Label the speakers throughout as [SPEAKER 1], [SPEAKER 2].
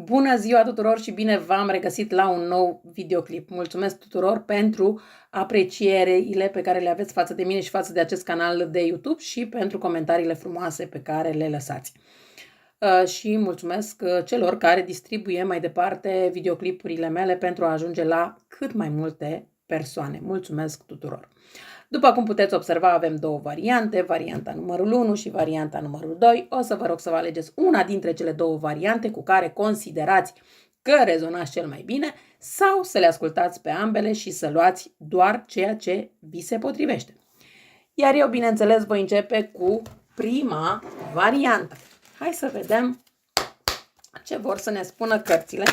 [SPEAKER 1] Bună ziua tuturor și bine v-am regăsit la un nou videoclip. Mulțumesc tuturor pentru aprecierile pe care le aveți față de mine și față de acest canal de YouTube și pentru comentariile frumoase pe care le lăsați. Și mulțumesc celor care distribuie mai departe videoclipurile mele pentru a ajunge la cât mai multe persoane. Mulțumesc tuturor! După cum puteți observa, avem două variante, varianta numărul 1 și varianta numărul 2. O să vă rog să vă alegeți una dintre cele două variante cu care considerați că rezonați cel mai bine sau să le ascultați pe ambele și să luați doar ceea ce vi se potrivește. Iar eu, bineînțeles, voi începe cu prima variantă. Hai să vedem ce vor să ne spună cărțile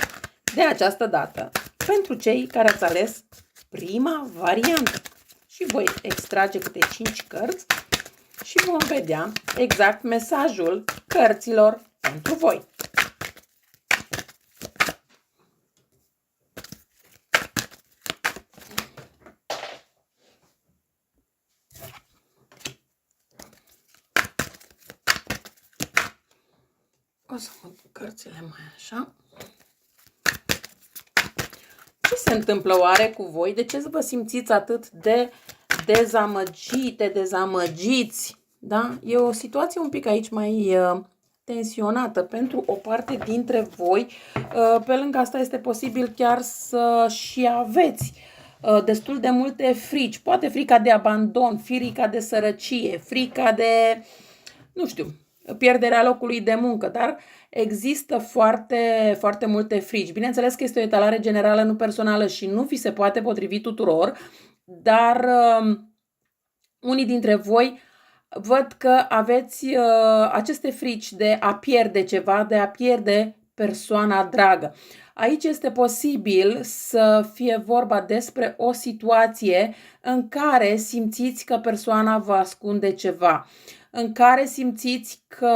[SPEAKER 1] de această dată pentru cei care ați ales prima variantă. Și voi extrage câte 5 cărți și vom vedea exact mesajul cărților pentru voi. O să mut cărțile mai așa. Ce se întâmplă oare cu voi? De ce vă simțiți atât de dezamăgite, dezamăgiți? Da? E o situație un pic aici mai tensionată pentru o parte dintre voi. Pe lângă asta este posibil chiar să și aveți destul de multe frici. Poate frica de abandon, frica de sărăcie, frica de, nu știu, pierderea locului de muncă, dar există foarte, foarte multe frici. Bineînțeles că este o etalare generală, nu personală și nu vi se poate potrivi tuturor, dar unii dintre voi văd că aveți aceste frici de a pierde ceva, de a pierde persoana dragă. Aici este posibil să fie vorba despre o situație în care simțiți că persoana vă ascunde ceva, în care simțiți că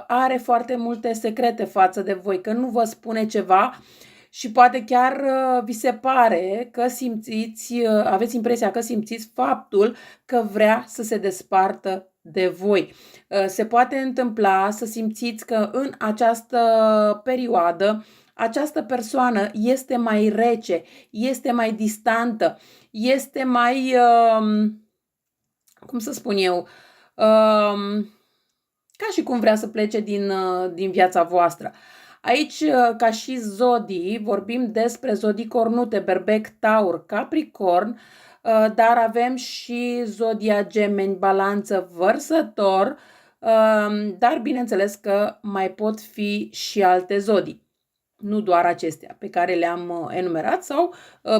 [SPEAKER 1] are foarte multe secrete față de voi, că nu vă spune ceva și poate chiar vi se pare că simțiți, aveți impresia că simțiți faptul că vrea să se despartă de voi. Se poate întâmpla să simțiți că în această perioadă această persoană este mai rece, este mai distantă, este mai, cum să spun eu, ca și cum vrea să plece din viața voastră. Aici, ca și zodii, vorbim despre zodii cornute, Berbec, Taur, Capricorn, dar avem și zodia Gemeni, Balanță, Vărsător, dar bineînțeles că mai pot fi și alte zodii. Nu doar acestea pe care le-am enumerat sau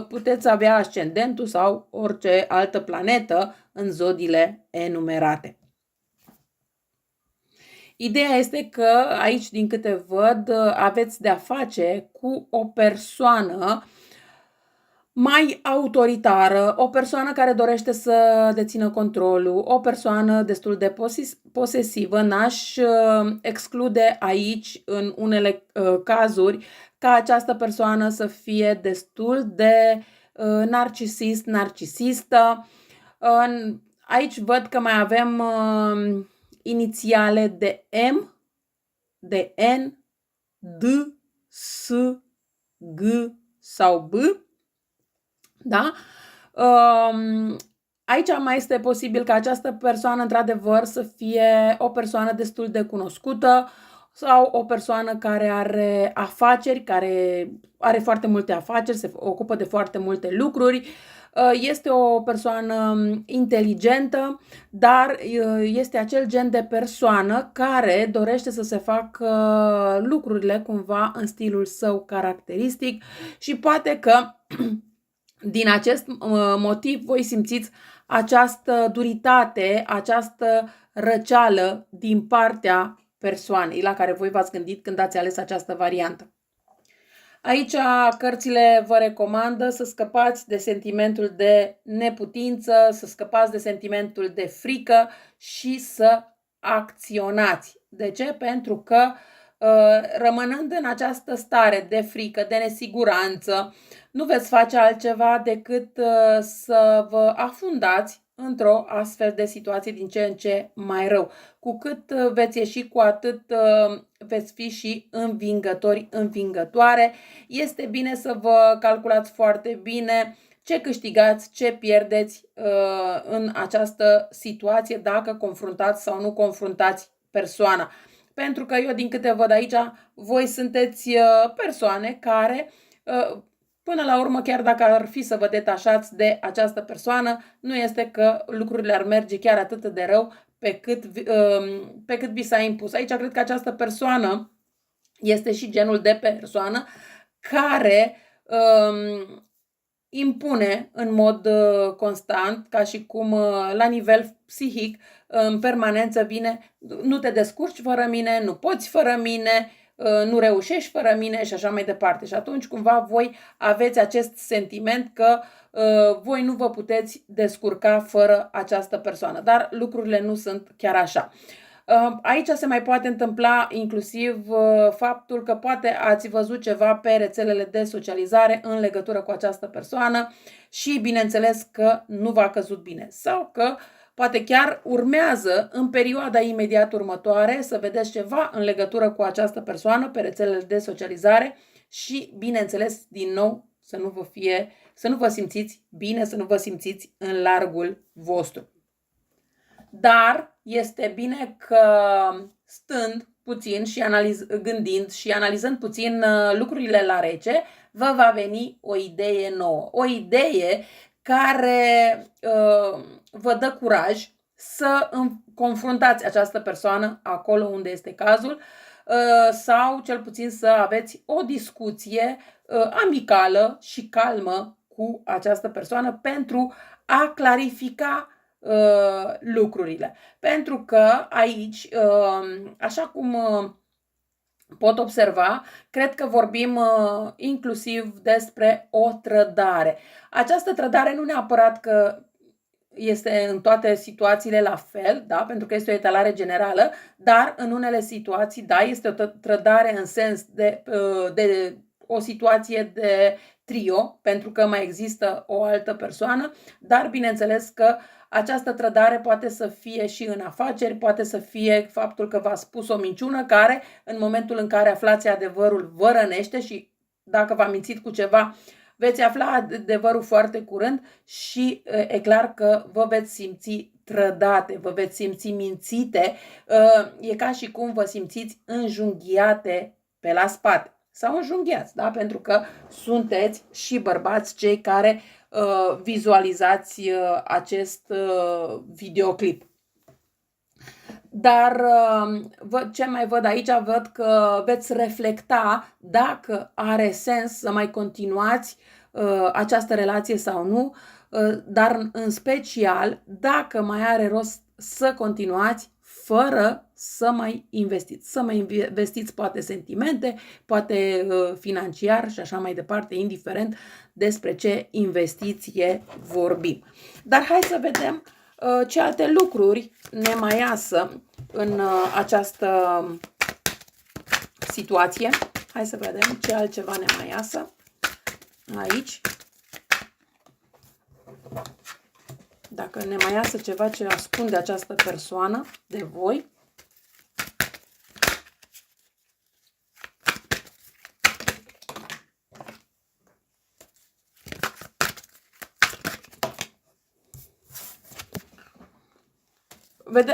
[SPEAKER 1] puteți avea ascendentul sau orice altă planetă în zodiile enumerate. Ideea este că aici, din câte văd, aveți de-a face cu o persoană mai autoritară, o persoană care dorește să dețină controlul, o persoană destul de posesivă. N-aș exclude aici, în unele cazuri, ca această persoană să fie destul de narcisistă. Aici văd că mai avem inițiale de M, de N, D, S, G sau B. Da? Aici mai este posibil ca această persoană într-adevăr să fie o persoană destul de cunoscută sau o persoană care are afaceri, care are foarte multe afaceri, se ocupă de foarte multe lucruri. Este o persoană inteligentă, dar este acel gen de persoană care dorește să se facă lucrurile cumva în stilul său caracteristic și poate că din acest motiv voi simțiți această duritate, această răceală din partea persoanei la care voi v-ați gândit când ați ales această variantă. Aici cărțile vă recomandă să scăpați de sentimentul de neputință, să scăpați de sentimentul de frică și să acționați. De ce? Pentru că rămânând în această stare de frică, de nesiguranță, nu veți face altceva decât să vă afundați într-o astfel de situație din ce în ce mai rău. Cu cât veți ieși, cu atât veți fi și învingători, învingătoare. Este bine să vă calculați foarte bine ce câștigați, ce pierdeți în această situație, dacă confruntați sau nu confruntați persoana. Pentru că eu, din câte văd aici, voi sunteți persoane care, până la urmă, chiar dacă ar fi să vă detașați de această persoană, nu este că lucrurile ar merge chiar atât de rău pe cât vi s-a impus. Aici cred că această persoană este și genul de persoană care impune în mod constant, ca și cum la nivel psihic, în permanență vine: nu te descurci fără mine, nu poți fără mine, nu reușești fără mine și așa mai departe. Și atunci cumva voi aveți acest sentiment că voi nu vă puteți descurca fără această persoană. Dar lucrurile nu sunt chiar așa. Aici se mai poate întâmpla inclusiv faptul că poate ați văzut ceva pe rețelele de socializare în legătură cu această persoană și bineînțeles că nu v-a căzut bine. Sau că poate chiar urmează în perioada imediat următoare să vedeți ceva în legătură cu această persoană pe rețelele de socializare și bineînțeles din nou să nu vă simțiți bine, să nu vă simțiți în largul vostru. Dar este bine că stând puțin și gândind și analizând puțin lucrurile la rece, vă va veni o idee nouă. O idee care vă dă curaj să confruntați această persoană acolo unde este cazul sau cel puțin să aveți o discuție amicală și calmă cu această persoană pentru a clarifica lucrurile. Pentru că aici, așa cum pot observa, cred că vorbim inclusiv despre o trădare. Această trădare nu neapărat că este în toate situațiile la fel, da? Pentru că este o etalare generală, dar în unele situații, da, este o trădare în sens de o situație de trio, pentru că mai există o altă persoană, dar bineînțeles că această trădare poate să fie și în afaceri, poate să fie faptul că v-a spus o minciună care, în momentul în care aflați adevărul, vă rănește și dacă v-a mințit cu ceva, veți afla adevărul foarte curând și e clar că vă veți simți trădate, vă veți simți mințite, e ca și cum vă simțiți înjunghiate pe la spate sau înjunghiați, da? Pentru că sunteți și bărbați cei care vizualizați acest videoclip. Dar ce mai văd aici, văd că veți reflecta dacă are sens să mai continuați această relație sau nu, dar în special dacă mai are rost să continuați fără să mai investiți. Să mai investiți poate sentimente, poate financiar și așa mai departe, indiferent despre ce investiție vorbim. Dar hai să vedem ce alte lucruri ne mai iasă în această situație. Hai să vedem ce altceva ne mai iasă aici. Dacă ne mai iasă ceva ce ascunde această persoană de voi.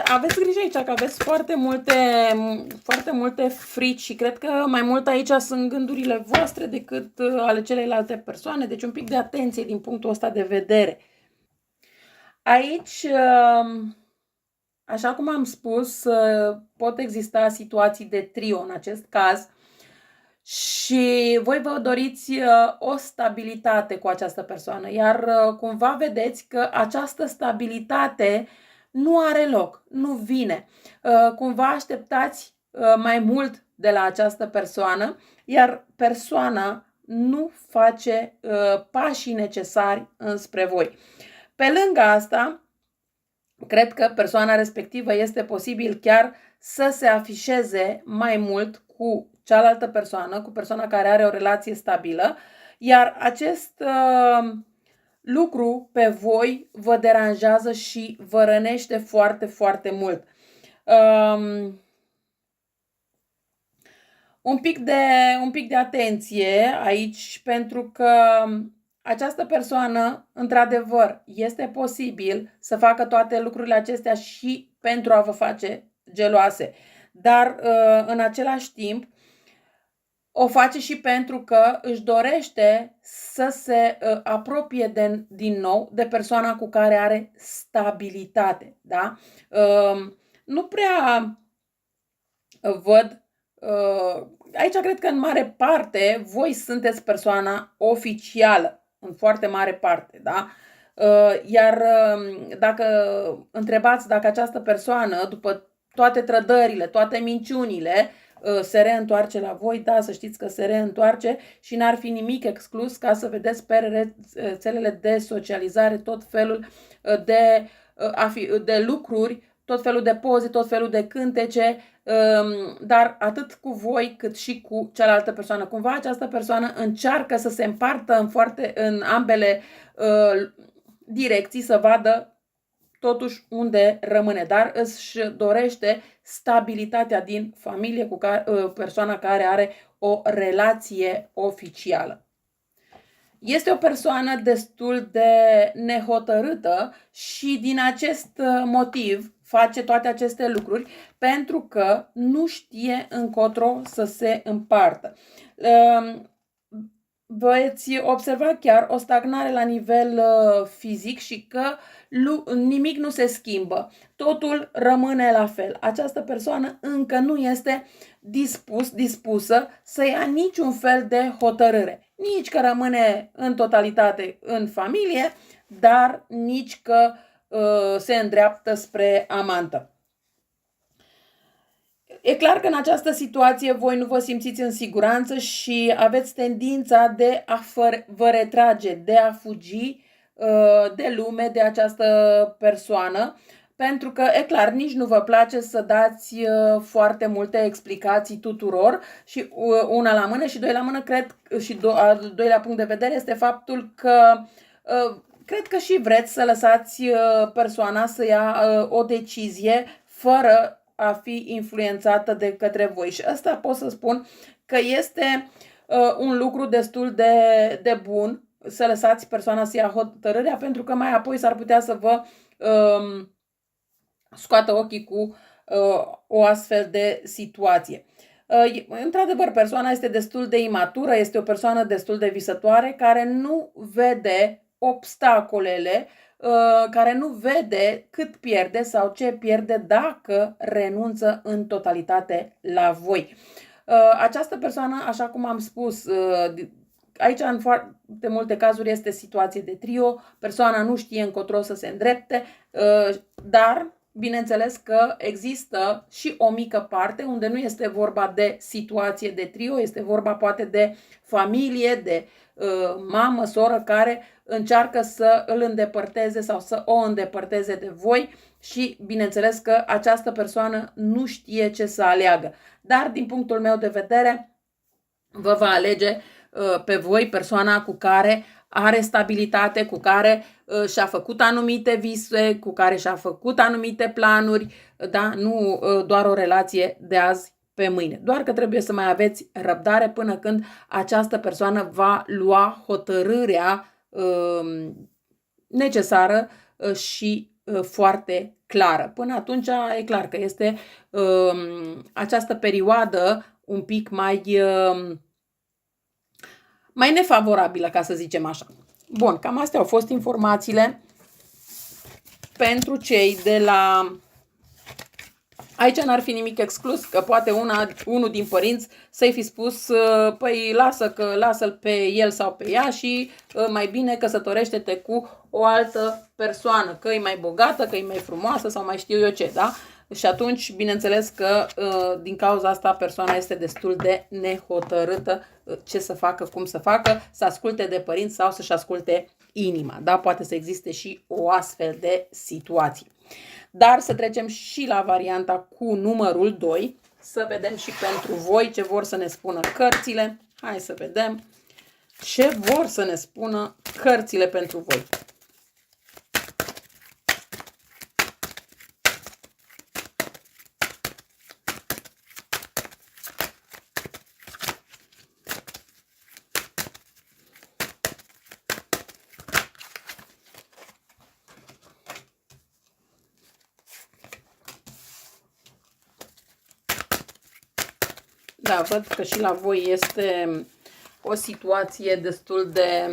[SPEAKER 1] Aveți grijă aici că aveți foarte multe frici și cred că mai mult aici sunt gândurile voastre decât ale celelalte persoane, deci un pic de atenție din punctul ăsta de vedere. Aici, așa cum am spus, pot exista situații de trio în acest caz și voi vă doriți o stabilitate cu această persoană, iar cumva vedeți că această stabilitate nu are loc, nu vine. Cumva așteptați mai mult de la această persoană, iar persoana nu face pașii necesari înspre voi. Pe lângă asta, cred că persoana respectivă este posibil chiar să se afișeze mai mult cu cealaltă persoană, cu persoana care are o relație stabilă, iar lucru pe voi vă deranjează și vă rănește foarte, foarte mult. Un pic de atenție aici, pentru că această persoană, într-adevăr, este posibil să facă toate lucrurile acestea și pentru a vă face geloase. Dar, în același timp, o face și pentru că își dorește să se apropie din nou de persoana cu care are stabilitate. Da? Nu prea văd. Aici cred că în mare parte voi sunteți persoana oficială, în foarte mare parte, da? Iar dacă întrebați dacă această persoană, după toate trădările, toate minciunile, se reîntoarce la voi, da, să știți că se reîntoarce și n-ar fi nimic exclus ca să vedeți pe rețelele de socializare tot felul de lucruri, tot felul de poze, tot felul de cântece, dar atât cu voi cât și cu cealaltă persoană. Cumva această persoană încearcă să se împartă în ambele direcții, să vadă totuși unde rămâne, dar își dorește stabilitatea din familie cu persoana care are o relație oficială. Este o persoană destul de nehotărâtă și din acest motiv face toate aceste lucruri, pentru că nu știe încotro să se împartă. Veți observa chiar o stagnare la nivel fizic și că nimic nu se schimbă. Totul rămâne la fel. Această persoană încă nu este dispusă să ia niciun fel de hotărâre. Nici că rămâne în totalitate în familie, dar nici că se îndreaptă spre amantă. E clar că în această situație voi nu vă simțiți în siguranță și aveți tendința de a vă retrage, de a fugi de lume, de această persoană, pentru că, e clar, nici nu vă place să dați foarte multe explicații tuturor și una la mână și doi la mână, cred, și al doilea punct de vedere este faptul că cred că și vreți să lăsați persoana să ia o decizie fără a fi influențată de către voi. Și asta pot să spun că este un lucru destul de bun, să lăsați persoana să ia hotărârea, pentru că mai apoi s-ar putea să vă scoată ochii cu o astfel de situație. Într-adevăr, persoana este destul de imatură, este o persoană destul de visătoare, care nu vede obstacolele, care nu vede cât pierde sau ce pierde dacă renunță în totalitate la voi. Această persoană, așa cum am spus, aici în foarte multe cazuri este situație de trio, persoana nu știe încotro să se îndrepte, dar bineînțeles că există și o mică parte unde nu este vorba de situație de trio, este vorba poate de familie, de mamă, soră care încearcă să îl îndepărteze sau să o îndepărteze de voi și bineînțeles că această persoană nu știe ce să aleagă. Dar din punctul meu de vedere vă va alege pe voi persoana cu care are stabilitate, cu care și-a făcut anumite vise, cu care și-a făcut anumite planuri, da? Nu doar o relație de azi pe mâine. Doar că trebuie să mai aveți răbdare până când această persoană va lua hotărârea necesară și foarte clară. Până atunci e clar că este această perioadă un pic mai nefavorabilă, ca să zicem așa. Bun, cam astea au fost informațiile pentru cei de la... Aici n-ar fi nimic exclus, că poate unul din părinți să-i fi spus, păi lasă-l pe el sau pe ea și mai bine căsătorește-te cu o altă persoană, că e mai bogată, că e mai frumoasă sau mai știu eu ce, da? Și atunci, bineînțeles că din cauza asta persoana este destul de nehotărâtă ce să facă, cum să facă, să asculte de părinți sau să-și asculte inima, da? Poate să existe și o astfel de situație. Dar să trecem și la varianta cu numărul 2, să vedem și pentru voi ce vor să ne spună cărțile. Hai să vedem. Ce vor să ne spună cărțile pentru voi? Da, văd că și la voi este o situație destul de...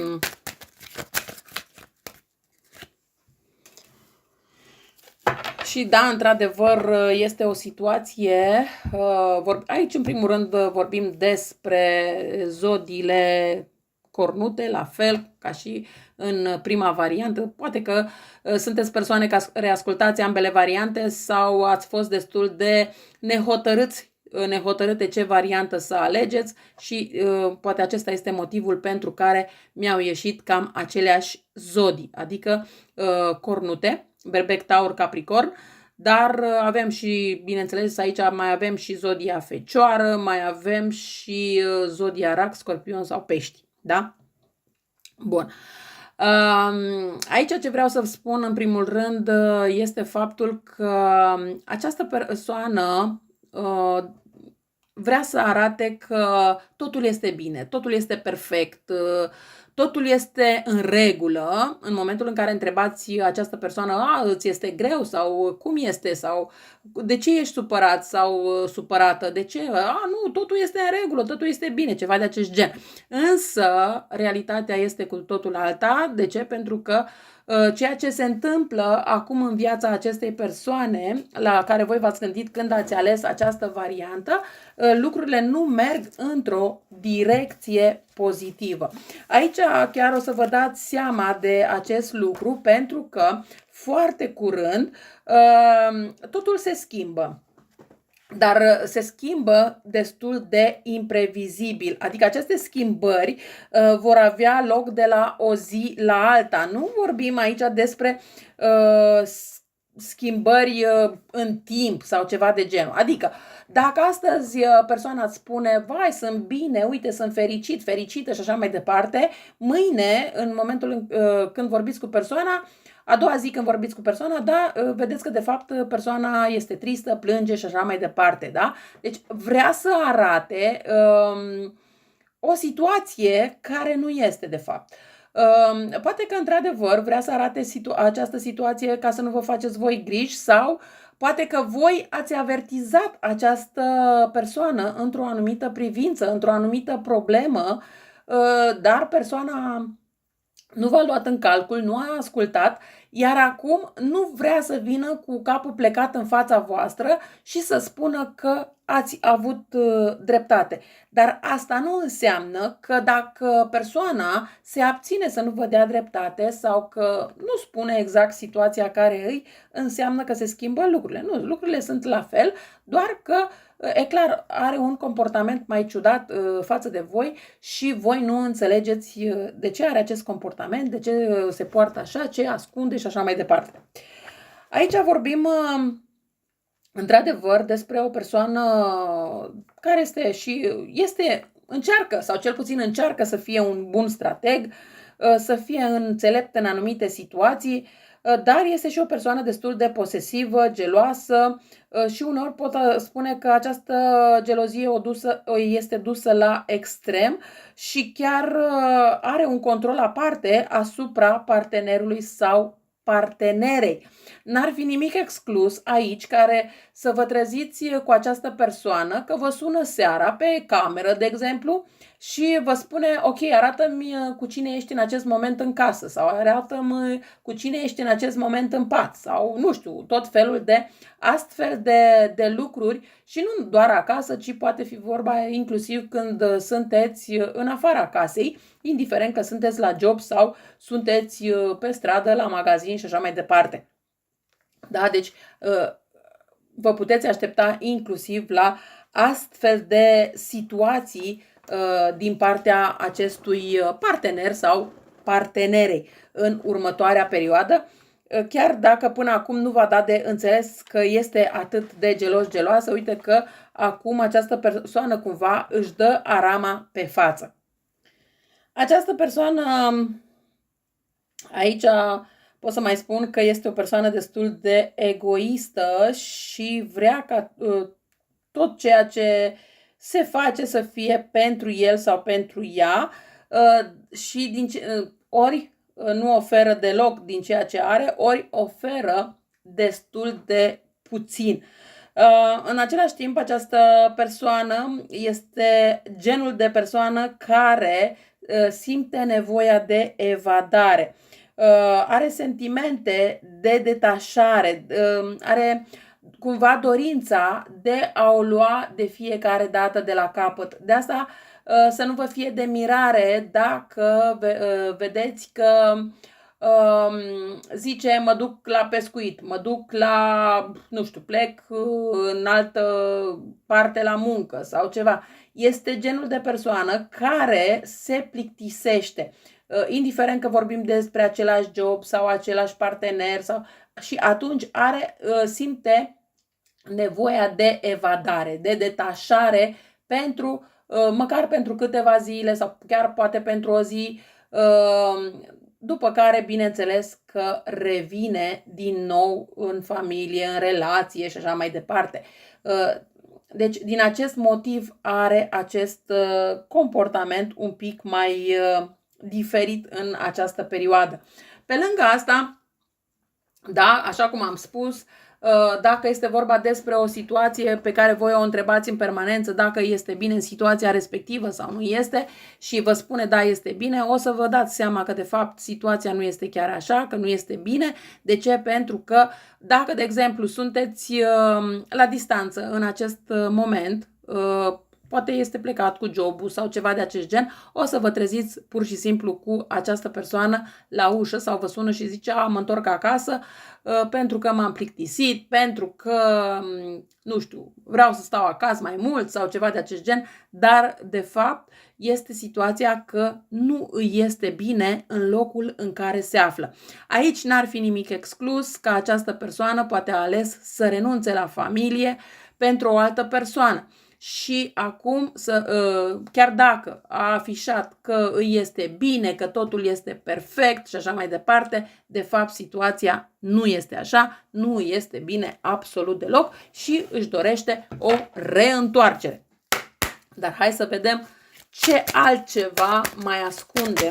[SPEAKER 1] Și da, într-adevăr, este o situație... Aici, în primul rând, vorbim despre zodiile cornute, la fel ca și în prima variantă. Poate că sunteți persoane care ascultați ambele variante sau ați fost destul de nehotărâte ce variantă să alegeți și poate acesta este motivul pentru care mi-au ieșit cam aceleași zodii, adică cornute, Berbec, Taur, Capricorn, dar avem și, bineînțeles, aici mai avem și zodia Fecioară, mai avem și zodia Rac, Scorpion sau Pești, da? Bun. Aici ce vreau să vă spun în primul rând este faptul că această persoană vrea să arate că totul este bine, totul este perfect, totul este în regulă. În momentul în care întrebați această persoană, îți este greu sau cum este sau de ce ești supărat sau supărată, de ce? Nu, totul este în regulă, totul este bine, ceva de acest gen. Însă, realitatea este cu totul alta. De ce? Pentru că ceea ce se întâmplă acum în viața acestei persoane la care voi v-ați gândit când ați ales această variantă, lucrurile nu merg într-o direcție pozitivă. Aici chiar o să vă dați seama de acest lucru pentru că foarte curând totul se schimbă. Dar se schimbă destul de imprevizibil. Adică aceste schimbări vor avea loc de la o zi la alta. Nu vorbim aici despre schimbări în timp sau ceva de genul. Adică, dacă astăzi persoana îți spune, vai, sunt bine, uite, sunt fericit, fericită și așa mai departe, mâine, în momentul când vorbiți cu persoana, a doua zi când vorbiți cu persoana, da, vedeți că de fapt persoana este tristă, plânge și așa mai departe, da? Deci vrea să arate o situație care nu este de fapt. Poate că într-adevăr vrea să arate această situație ca să nu vă faceți voi griji sau poate că voi ați avertizat această persoană într-o anumită privință, într-o anumită problemă, dar persoana nu v-a luat în calcul, nu a ascultat, iar acum nu vrea să vină cu capul plecat în fața voastră și să spună că ați avut dreptate. Dar asta nu înseamnă că dacă persoana se abține să nu vă dea dreptate sau că nu spune exact situația care îi, înseamnă că se schimbă lucrurile. Nu, lucrurile sunt la fel, doar că e clar, are un comportament mai ciudat față de voi și voi nu înțelegeți de ce are acest comportament, de ce se poartă așa, ce ascunde și așa mai departe. Aici vorbim într-adevăr despre o persoană care încearcă, sau cel puțin încearcă să fie un bun strateg, să fie înțelept în anumite situații, dar este și o persoană destul de posesivă, geloasă și uneori pot spune că această gelozie este dusă la extrem și chiar are un control aparte asupra partenerului sau partenerei. N-ar fi nimic exclus aici care să vă treziți cu această persoană că vă sună seara pe cameră, de exemplu, și vă spune, ok, arată-mi cu cine ești în acest moment în casă sau arată-mi cu cine ești în acest moment în pat sau, nu știu, tot felul de astfel de lucruri și nu doar acasă, ci poate fi vorba inclusiv când sunteți în afara casei, indiferent că sunteți la job sau sunteți pe stradă, la magazin și așa mai departe. Da, deci vă puteți aștepta inclusiv la astfel de situații din partea acestui partener sau partenerei în următoarea perioadă, chiar dacă până acum nu v-a dat de înțeles că este atât de geloasă, uite că acum această persoană cumva își dă arama pe față. Această persoană, aici pot să mai spun că este o persoană destul de egoistă și vrea ca tot ceea ce se face să fie pentru el sau pentru ea și ori nu oferă deloc din ceea ce are, ori oferă destul de puțin. În același timp, această persoană este genul de persoană care simte nevoia de evadare. Are sentimente de detașare, are cumva dorința de a o lua de fiecare dată de la capăt. De asta să nu vă fie de mirare dacă vedeți că zice mă duc la pescuit, mă duc la, nu știu, plec în altă parte la muncă sau ceva. Este genul de persoană care se plictisește, indiferent că vorbim despre același job sau același partener și atunci simte nevoia de evadare, de detașare măcar pentru câteva zile sau chiar poate pentru o zi, după care, bineînțeles, că revine din nou în familie, în relație și așa mai departe. Deci, din acest motiv are acest comportament un pic mai diferit în această perioadă. Pe lângă asta, da, așa cum am spus, dacă este vorba despre o situație pe care voi o întrebați în permanență, dacă este bine în situația respectivă sau nu este și vă spune da, este bine, o să vă dați seama că de fapt situația nu este chiar așa, că nu este bine. De ce? Pentru că dacă, de exemplu, sunteți la distanță în acest moment, poate este plecat cu jobul sau ceva de acest gen, o să vă treziți pur și simplu cu această persoană la ușă sau vă sună și zice mă întorc acasă pentru că m-am plictisit, pentru că, nu știu, vreau să stau acasă mai mult sau ceva de acest gen, dar de fapt este situația că nu îi este bine în locul în care se află. Aici n-ar fi nimic exclus că această persoană poate ales să renunțe la familie pentru o altă persoană. Și acum, chiar dacă a afișat că îi este bine, că totul este perfect și așa mai departe, de fapt situația nu este așa, nu este bine absolut deloc și își dorește o reîntoarcere. Dar hai să vedem ce altceva mai ascunde